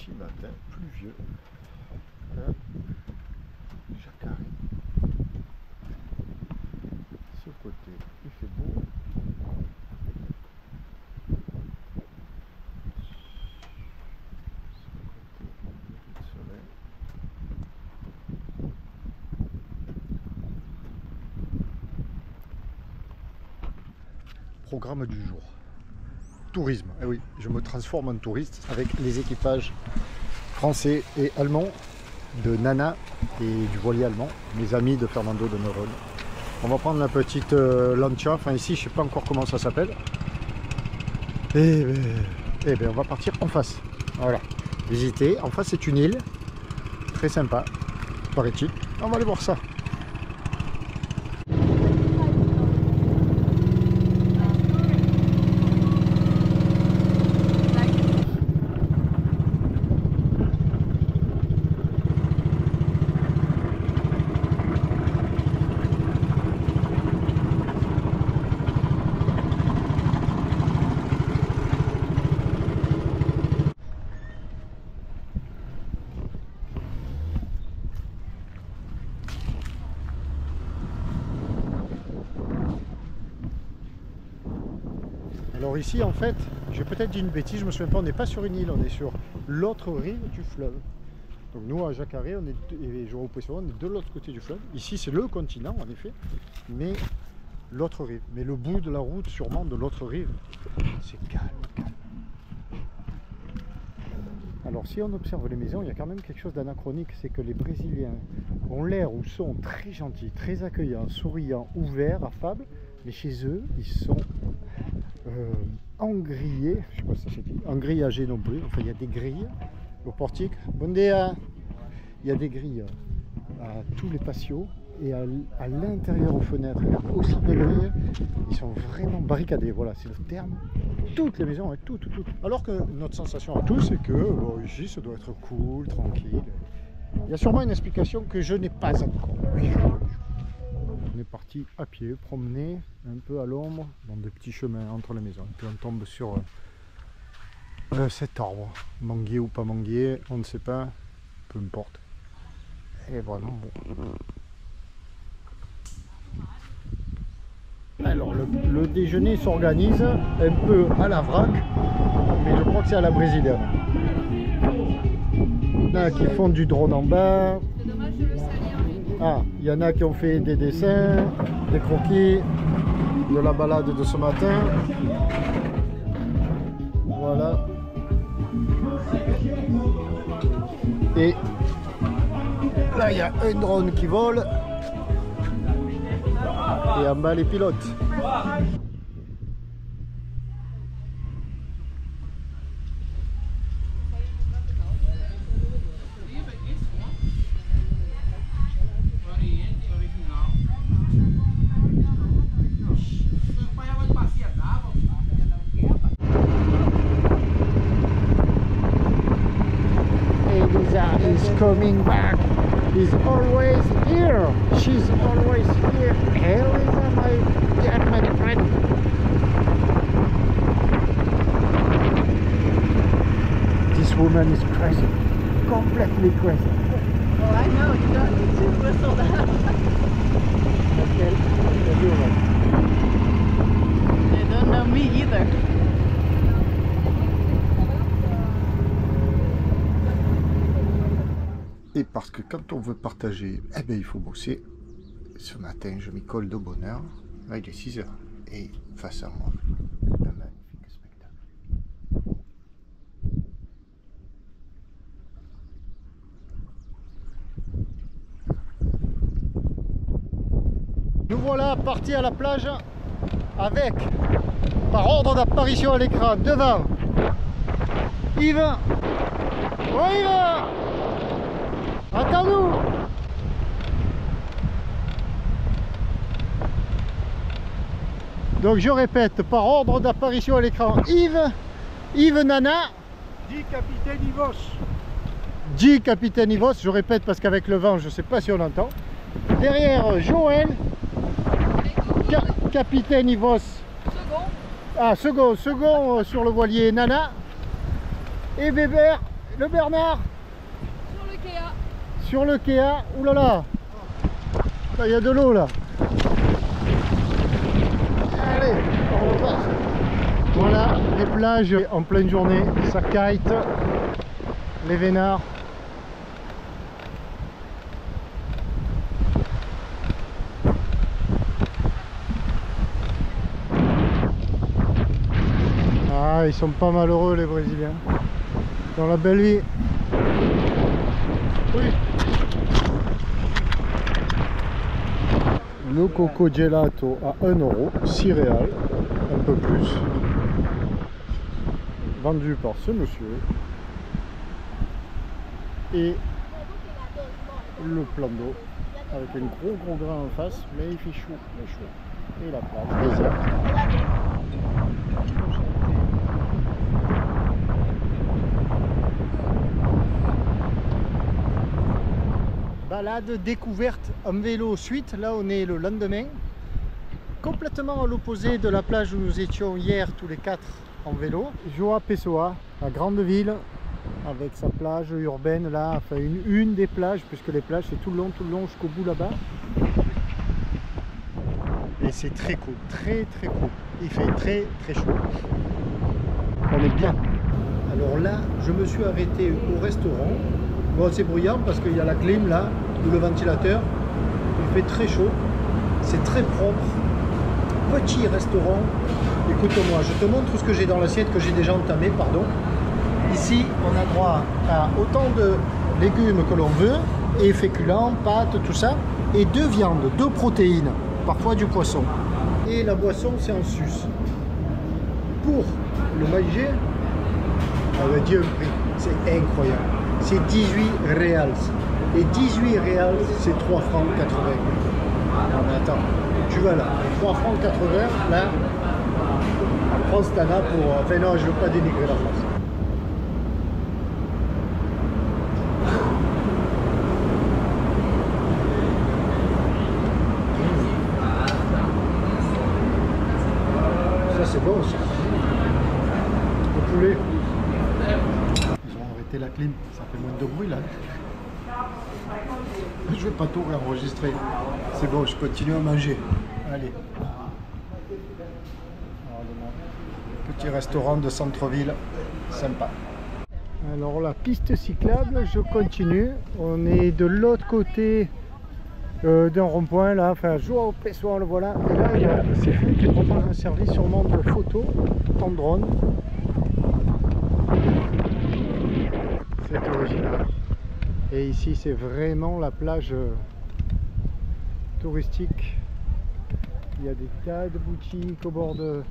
petit matin pluvieux. Jacaré. Ce côté, il fait beau. Ce côté, il y a du soleil. Programme du jour. Tourisme. Eh oui, je me transforme en touriste avec les équipages français et allemands de Nana et du voilier allemand, mes amis de Fernando de Noronha. On va prendre la petite Lancia, enfin ici je sais pas encore comment ça s'appelle. Et bien on va partir en face. Voilà, visiter. En face c'est une île, très sympa, paraît-il. On va aller voir ça. Alors ici en fait, j'ai peut-être dit une bêtise, je me souviens pas, on n'est pas sur une île, on est sur l'autre rive du fleuve. Donc nous à Jacaré, on est de l'autre côté du fleuve. Ici c'est le continent en effet, mais l'autre rive. Mais le bout de la route sûrement de l'autre rive, c'est calme, calme. Alors si on observe les maisons, il y a quand même quelque chose d'anachronique, c'est que les Brésiliens ont l'air ou sont très gentils, très accueillants, souriants, ouverts, affables, mais chez eux, ils sont engrillés, je sais pas si ça s'est dit, engrillagés non plus, enfin il y a des grilles au portique, bon dia, il y a des grilles à tous les patios et à l'intérieur aux fenêtres, il y a aussi des grilles, ils sont vraiment barricadés, voilà c'est le terme, toutes les maisons, toutes. Alors que notre sensation à tous c'est que bon, ici ça doit être cool, tranquille, il y a sûrement une explication que je n'ai pas encore. On est parti à pied, promener un peu à l'ombre dans des petits chemins entre les maisons. Et puis on tombe sur cet arbre, manguier ou pas manguier, on ne sait pas, peu importe. Et vraiment bon. Alors le déjeuner s'organise un peu à la vrac, mais je crois que c'est à la brésilienne. Il y en a qui font du drone en bas. Ah, il y en a qui ont fait des dessins, des croquis, de la balade de ce matin. Voilà. Et là, il y a un drone qui vole. Et en bas, les pilotes. Coming back, is always here. She's always here. Elisa, my German friend. This woman is crazy, completely crazy. Oh, I know. You don't need to whistle that. Okay, everyone. They don't know me either. Et parce que quand on veut partager, eh bien il faut bosser. Ce matin, je m'y colle de bonne heure. Là, il est 6 h. Et face à moi, un magnifique spectacle. Nous voilà partis à la plage avec, par ordre d'apparition à l'écran, devant Yves. Oh Yves! Attends-nous! Donc je répète, par ordre d'apparition à l'écran, Yves Nana. Dit capitaine Ivos. Dit capitaine Ivos, je répète parce qu'avec le vent, je ne sais pas si on entend. Derrière, Joël. Capitaine Ivos. Second. Ah, second sur le voilier Nana. Et Bébert, le Bernard. Sur le Kea. Sur le Kea. Ouh là là. Là, il y a de l'eau là. Allez, on repasse. Voilà les plages en pleine journée. Ça kite. Les Vénards. Ah, ils sont pas malheureux les Brésiliens. Dans la belle vie. Oui. Le coco gelato à 1 €, 6 réals, un peu plus. Vendu par ce monsieur. Et le plan d'eau avec un gros grain en face, mais il fait chaud, mais chaud. Et la plage déserte. Balade découverte en vélo suite, là on est le lendemain, complètement à l'opposé de la plage où nous étions hier tous les 4 en vélo. João Pessoa, la grande ville, avec sa plage urbaine là, enfin une des plages, puisque les plages c'est tout le long jusqu'au bout là-bas. Et c'est très cool, très cool. Il fait très chaud. On est bien. Alors là, je me suis arrêté au restaurant. Bon, c'est bruyant parce qu'il y a la clim là, ou le ventilateur. Il fait très chaud. C'est très propre. Petit restaurant. Écoute-moi, je te montre ce que j'ai dans l'assiette que j'ai déjà entamé, pardon. Ici, on a droit à autant de légumes que l'on veut, et féculents, pâtes, tout ça, et 2 viandes, 2 protéines, parfois du poisson. Et la boisson, c'est en sus. Pour le manger, on va dire un prix, c'est incroyable. C'est 18 reals. Et 18 reals, c'est 3 francs 80. Non mais attends, tu vas là, 3 francs 80, là, en France, t'en as pour... Enfin non, je ne veux pas dénigrer la France. Ça c'est bon ça. Le poulet. Ils ont arrêté la clim, ça fait moins de bruit là. Je vais pas tout réenregistrer. C'est bon, je continue à manger. Allez. Petit restaurant de centre-ville, sympa. Alors la piste cyclable, je continue. On est de l'autre côté d'un rond-point là, enfin João Pessoa, le voilà. Et là, il y a ces filles qui proposent un service sûrement de photos en drone. C'est original. Et ici, c'est vraiment la plage touristique. Il y a des tas de boutiques au bord de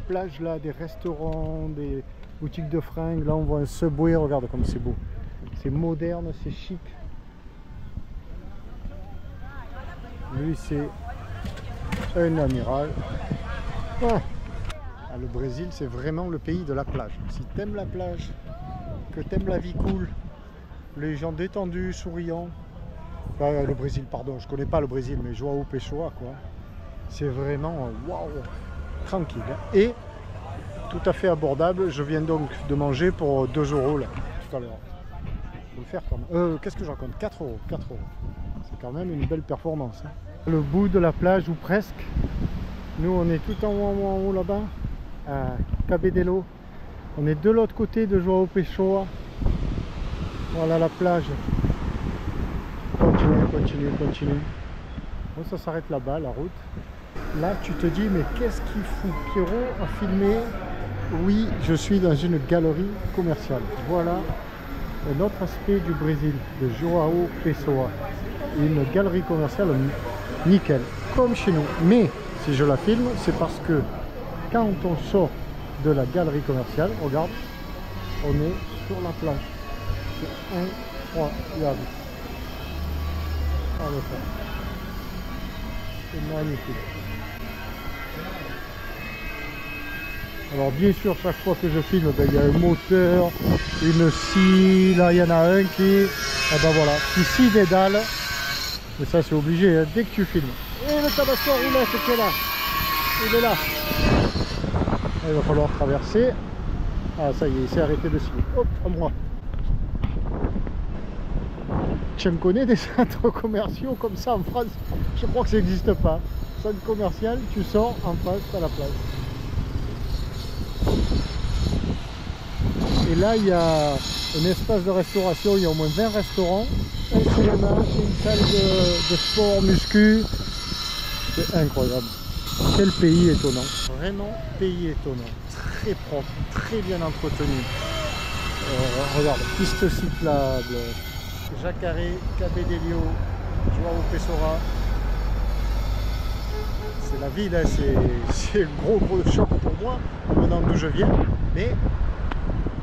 plage là, des restaurants, des boutiques de fringues. Là, on voit un Subway, regarde comme c'est beau. C'est moderne, c'est chic. Lui, c'est un amiral. Ah. Ah, le Brésil, c'est vraiment le pays de la plage. Si t'aimes la plage, que t'aimes la vie cool, les gens détendus, souriants. Le Brésil, pardon, je connais pas le Brésil, mais João Pessoa, quoi. C'est vraiment waouh, tranquille. Et tout à fait abordable. Je viens donc de manger pour 2 € là, tout à l'heure. Faut le faire quand même. Qu'est-ce que je raconte? 4 €. 4 €. C'est quand même une belle performance. Hein. Le bout de la plage, ou presque. Nous, on est tout en haut là-bas, à Cabedelo. On est de l'autre côté de João Pessoa. Voilà la plage. Continue. Bon, ça s'arrête là-bas, la route. Là, tu te dis, mais qu'est-ce qu'il fout Pierrot à filmer? Oui, je suis dans une galerie commerciale. Voilà un autre aspect du Brésil, de João Pessoa. Une galerie commerciale nickel, comme chez nous. Mais si je la filme, c'est parce que quand on sort de la galerie commerciale, regarde, on est sur la plage. C'est incroyable. Regardez ça. C'est magnifique. Alors bien sûr, chaque fois que je filme, il y a un moteur, une scie, là il y en a un qui, qui scie des dalles. Mais ça c'est obligé, hein, dès que tu filmes. Et le tabasco roulette qui est là, il est là. Il va falloir traverser. Ah ça y est, il s'est arrêté de scie. Hop, à moi. Tu en connais des centres commerciaux comme ça en France? Je crois que ça n'existe pas. Centre commercial, tu sors en face, à la place. Et là, il y a un espace de restauration, il y a au moins 20 restaurants, un cinéma, une salle de sport, muscu. C'est incroyable. Quel pays étonnant. Vraiment, pays étonnant. Très propre, très bien entretenu. Regarde, piste cyclable, Jacaré, Cabedelo, João Pessoa. C'est la ville, hein, c'est le gros choc pour moi, venant d'où je viens. Mais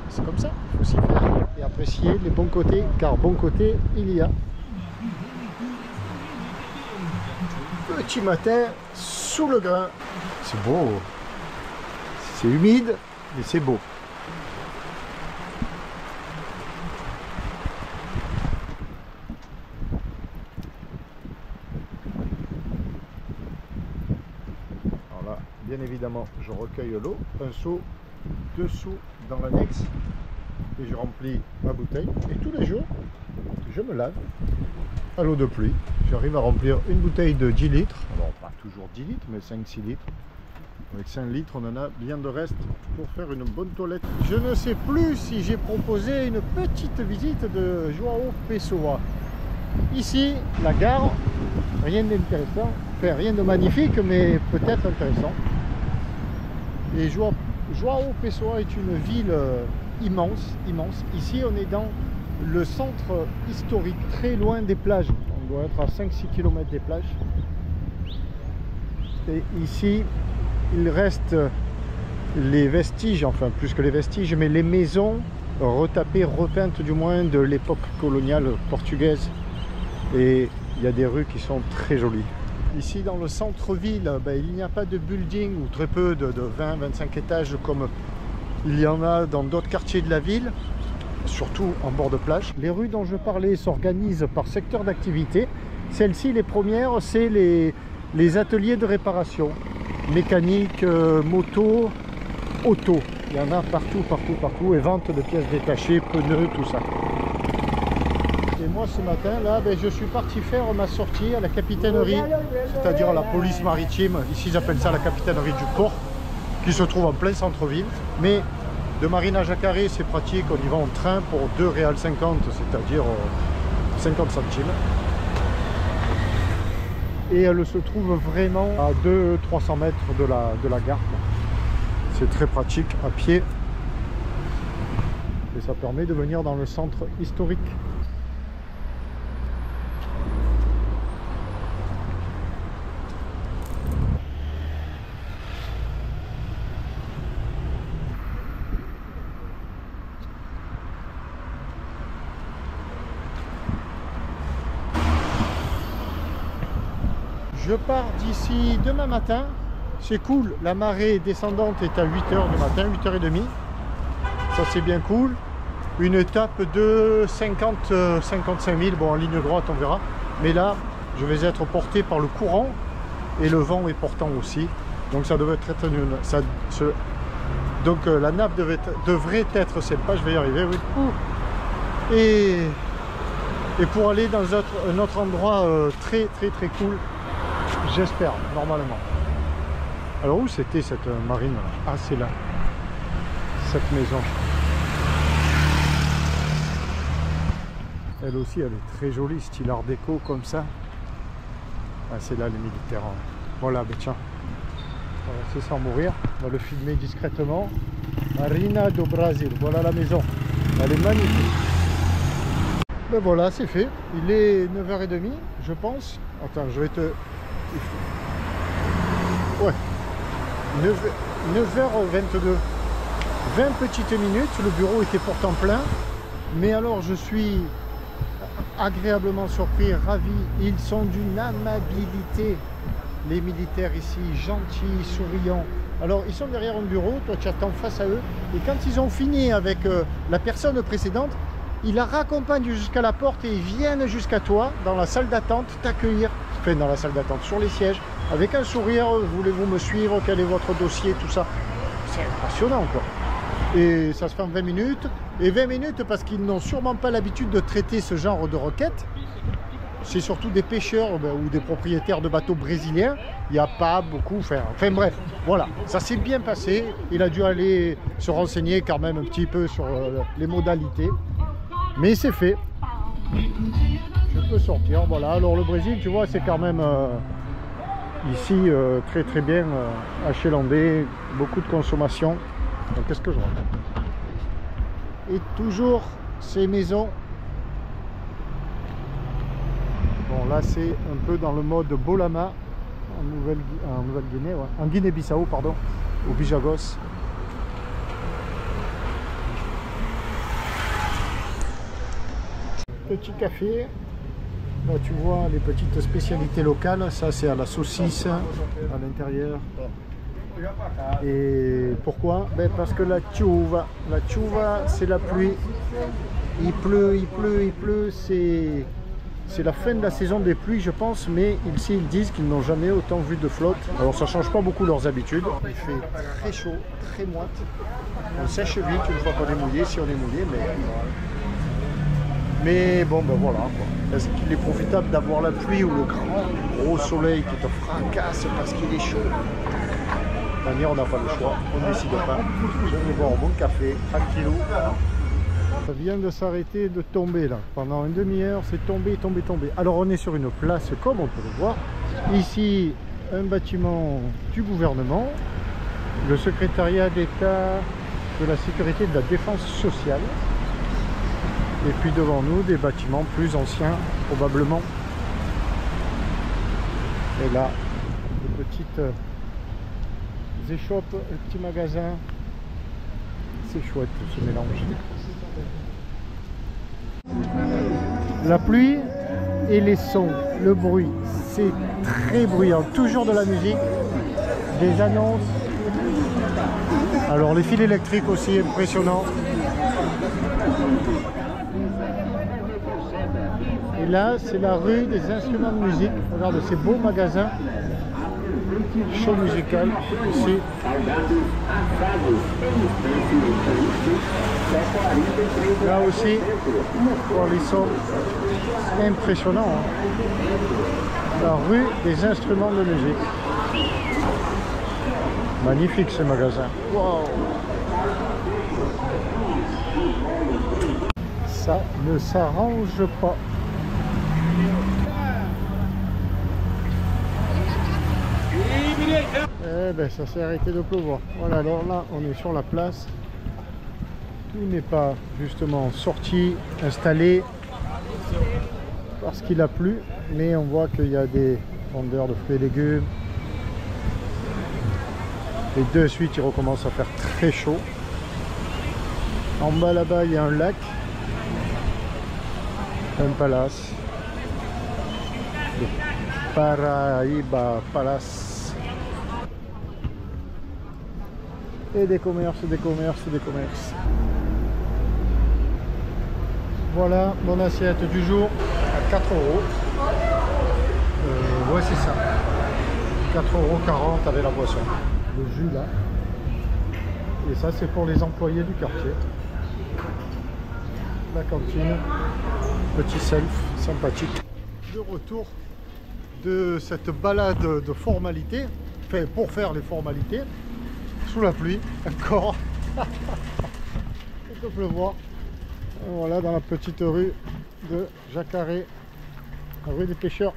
c'est comme ça, il faut s'y faire et apprécier les bons côtés, car bons côtés, il y a. Petit matin, sous le grain. C'est beau. C'est humide, mais c'est beau. Alors là, bien évidemment, je recueille l'eau, un seau dessous dans l'annexe, et je remplis ma bouteille. Et tous les jours, je me lave à l'eau de pluie. J'arrive à remplir une bouteille de 10 litres. Alors pas toujours 10 litres, mais 5-6 litres. Avec 5 litres, on en a bien de reste pour faire une bonne toilette. Je ne sais plus si j'ai proposé une petite visite de João Pessoa. Ici, la gare, rien d'intéressant, enfin rien de magnifique, mais peut-être intéressant. Et João Pessoa est une ville immense, immense. Ici, on est dans le centre historique, très loin des plages. On doit être à 5-6 km des plages. Et ici, il reste les vestiges, enfin plus que les vestiges, mais les maisons retapées, repeintes du moins de l'époque coloniale portugaise. Et il y a des rues qui sont très jolies. Ici dans le centre-ville, il n'y a pas de building ou très peu de 20-25 étages comme il y en a dans d'autres quartiers de la ville, surtout en bord de plage. Les rues dont je parlais s'organisent par secteur d'activité. Celles-ci, les premières, c'est les ateliers de réparation. Mécanique, moto, auto. Il y en a partout, partout, partout. Et vente de pièces détachées, pneus, tout ça. Et moi ce matin, là, je suis parti faire ma sortie à la capitainerie, c'est-à-dire à la police maritime. Ici, ils appellent ça la capitainerie du port, qui se trouve en plein centre-ville. Mais de Marina Jacaré, c'est pratique. On y va en train pour 2,50 €, c'est-à-dire 50 centimes. Et elle se trouve vraiment à 200-300 mètres de la gare. C'est très pratique à pied. Et ça permet de venir dans le centre historique. Je pars d'ici demain matin, c'est cool, la marée descendante est à 8 h du matin, 8 h 30. Ça c'est bien cool. Une étape de 50-55 000, bon en ligne droite on verra. Mais là, je vais être porté par le courant et le vent est portant aussi. Donc ça devrait être nul. Donc la nappe devrait être sympa, je vais y arriver, oui. Et pour aller dans un autre endroit très cool. J'espère, normalement. Alors où c'était cette marine là? Ah c'est là, cette maison. Elle aussi elle est très jolie, style art déco comme ça. Ah c'est là les militaires. Voilà, tiens. On va laisser sans mourir. On va le filmer discrètement. Marina do Brasil, voilà la maison. Elle est magnifique. Ben voilà, c'est fait. Il est 9 h 30, je pense. Attends, je vais te... Ouais, 9 h 22, 20 petites minutes, le bureau était pourtant plein, mais alors je suis agréablement surpris, ravi, ils sont d'une amabilité, les militaires ici, gentils, souriants. Alors ils sont derrière un bureau, toi tu attends face à eux, et quand ils ont fini avec la personne précédente, ils la raccompagnent jusqu'à la porte et ils viennent jusqu'à toi, dans la salle d'attente, t'accueillir. Enfin, dans la salle d'attente, sur les sièges, avec un sourire, voulez-vous me suivre, quel est votre dossier, tout ça. C'est impressionnant quoi. Et ça se fait en 20 minutes. Et 20 minutes parce qu'ils n'ont sûrement pas l'habitude de traiter ce genre de requêtes. C'est surtout des pêcheurs ou des propriétaires de bateaux brésiliens. Il n'y a pas beaucoup. Enfin bref, voilà. Ça s'est bien passé. Il a dû aller se renseigner quand même un petit peu sur les modalités. Mais c'est fait. Je peux sortir. Voilà. Alors le Brésil, tu vois, c'est quand même ici très très bien achalandé. Beaucoup de consommation. Donc qu'est-ce que je vois? Et toujours ces maisons. Bon, là c'est un peu dans le mode Bolama en Nouvelle-Guinée, ouais. En Guinée-Bissau, pardon, au Bijagos. Petit café. Là tu vois les petites spécialités locales. Ça c'est à la saucisse à l'intérieur. Et pourquoi? Ben parce que la chuva c'est la pluie. Il pleut, c'est la fin de la saison des pluies je pense, mais ici ils disent qu'ils n'ont jamais autant vu de flotte. Alors ça change pas beaucoup leurs habitudes. Il fait très chaud, très moite. On sèche vite une fois qu'on est mouillé, si on est mouillé, mais bon ben voilà quoi. Est-ce qu'il est profitable d'avoir la pluie ou le gros soleil qui te fracasse parce qu'il est chaud? De toute manière, on n'a pas le choix, on ne décide pas. Je vais boire mon café, tranquillou. Ça vient de s'arrêter de tomber là. Pendant une demi-heure, c'est tombé. Alors on est sur une place comme on peut le voir. Ici, un bâtiment du gouvernement, le secrétariat d'État de la sécurité et de la défense sociale. Et puis devant nous, des bâtiments plus anciens, probablement. Et là, des petites échoppes, un petit magasin. C'est chouette ce mélange. La pluie et les sons, le bruit, c'est très bruyant. Toujours de la musique, des annonces. Alors les fils électriques aussi impressionnants. Et là, c'est la rue des instruments de musique. Regarde ces beaux magasins. Show musical ici. Là aussi, pour les sons impressionnants. Hein. La rue des instruments de musique. Magnifique ce magasin. Wow. Ça ne s'arrange pas. Eh ben ça s'est arrêté de pleuvoir. Voilà, alors là on est sur la place. Tout n'est pas justement sorti, installé parce qu'il a plu, mais on voit qu'il y a des vendeurs de fruits et légumes. Et de suite il recommence à faire très chaud. En bas là-bas il y a un lac, un palace, le Paraíba Palace. Et des commerces. Voilà mon assiette du jour à 4 euros. Ouais c'est ça. 4,40 € avec la boisson. Le jus là. Et ça c'est pour les employés du quartier. La cantine. Petit self sympathique. De retour de cette balade de formalités. Enfin pour faire les formalités. Sous la pluie, encore. Il peut pleuvoir. Voilà dans la petite rue de Jacaré, la rue des pêcheurs.